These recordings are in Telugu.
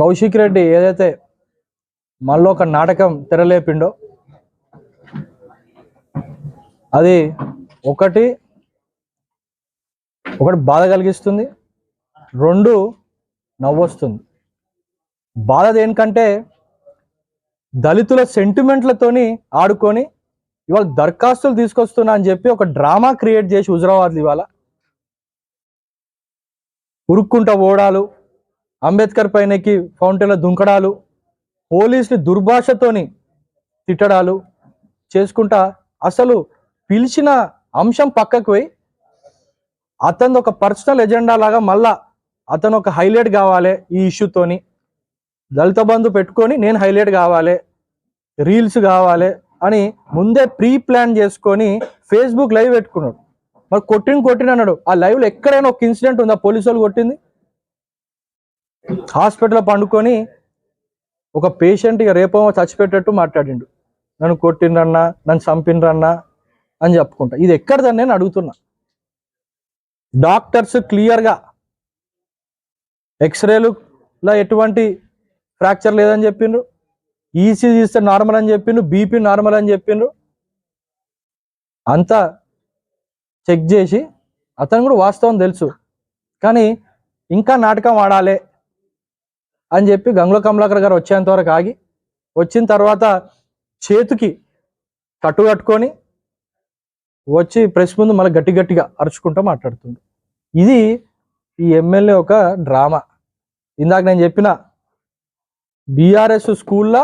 కౌశిక్ రెడ్డి ఏదైతే మళ్ళీ ఒక నాటకం తెరలేపిండో అది ఒకటి బాధ కలిగిస్తుంది, రెండు నవ్వొస్తుంది. బాధ దేనికంటే దళితుల సెంటిమెంట్లతోని ఆడుకొని ఇవాళ దరఖాస్తులు తీసుకొస్తున్నా అని చెప్పి ఒక డ్రామా క్రియేట్ చేసి హుజరాబాద్లో ఇవాళ ఉరుక్కుంటా ఓడాలు, అంబేద్కర్ పైనకి ఫౌంటైన్లో దుంకడాలు, పోలీసులు దుర్భాషతోని తిట్టడాలు చేసుకుంటా అసలు పిలిచిన అంశం పక్కకు పోయి అతను ఒక పర్సనల్ ఎజెండా లాగా మళ్ళా అతను ఒక హైలైట్ కావాలి ఈ ఇష్యూతోని, దళిత బంధు పెట్టుకొని నేను హైలైట్ కావాలి, రీల్స్ కావాలి అని ముందే ప్రీ ప్లాన్ చేసుకొని ఫేస్బుక్ లైవ్ పెట్టుకున్నాడు. మరి కొట్టిన అన్నాడు. ఆ లైవ్లో ఎక్కడైనా ఒక ఇన్సిడెంట్ ఉందా పోలీసు వాళ్ళు కొట్టింది? హాస్పిటల్లో పండుకొని ఒక పేషెంట్ ఇక రేపో చచ్చిపెట్టేట్టు మాట్లాడిండు, నన్ను కొట్టిండ్రన్నా, నన్ను చంపిండ్రన్నా అని చెప్పుకుంటా. ఇది ఎక్కడదని నేను అడుగుతున్నా. డాక్టర్స్ క్లియర్గా ఎక్స్రేలో ఎటువంటి ఫ్రాక్చర్ లేదని చెప్పిండ్రు, ఈసీజీ ఇస్తే నార్మల్ అని చెప్పిండ్రు, బీపీ నార్మల్ అని చెప్పిండ్రు. అంతా చెక్ చేసి అతను కూడా వాస్తవం తెలుసు, కానీ ఇంకా నాటకం ఆడాలి అని చెప్పి గంగుల కమలాకర్ గారు వచ్చేంత వరకు ఆగి, వచ్చిన తర్వాత చేతికి కట్టుకొని వచ్చి ప్రెస్ ముందు మళ్ళీ గట్టిగా అరుచుకుంటూ మాట్లాడుతుంది. ఇది ఈ ఎమ్మెల్యే ఒక డ్రామా. ఇందాక నేను చెప్పిన బీఆర్ఎస్ స్కూల్లో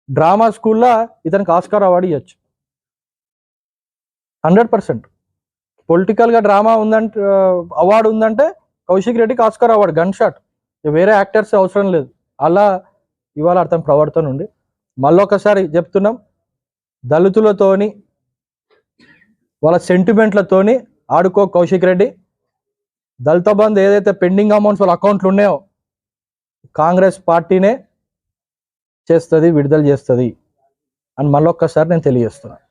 డ్రామా స్కూల్లో ఇతనికి ఆస్కార్ అవార్డు ఇవ్వచ్చు 100%. పొలిటికల్గా డ్రామా ఉందంటే అవార్డు ఉందంటే కౌశిక్ రెడ్డికి ఆస్కార్ అవార్డు, గన్ షాట్. వేరే యాక్టర్స్ అవసరం లేదు. అలా ఇవాళ అర్థం ప్రవర్తన ఉండి మళ్ళొకసారి చెప్తున్నాం, దళితులతోని వాళ్ళ సెంటిమెంట్లతోని ఆడుకో కౌశిక్ రెడ్డి. దళిత బంధు ఏదైతే పెండింగ్ అమౌంట్స్ వాళ్ళ అకౌంట్లు ఉన్నాయో కాంగ్రెస్ పార్టీనే చేస్తుంది, విడుదల చేస్తుంది అని మళ్ళొక్కసారి నేను తెలియజేస్తున్నాను.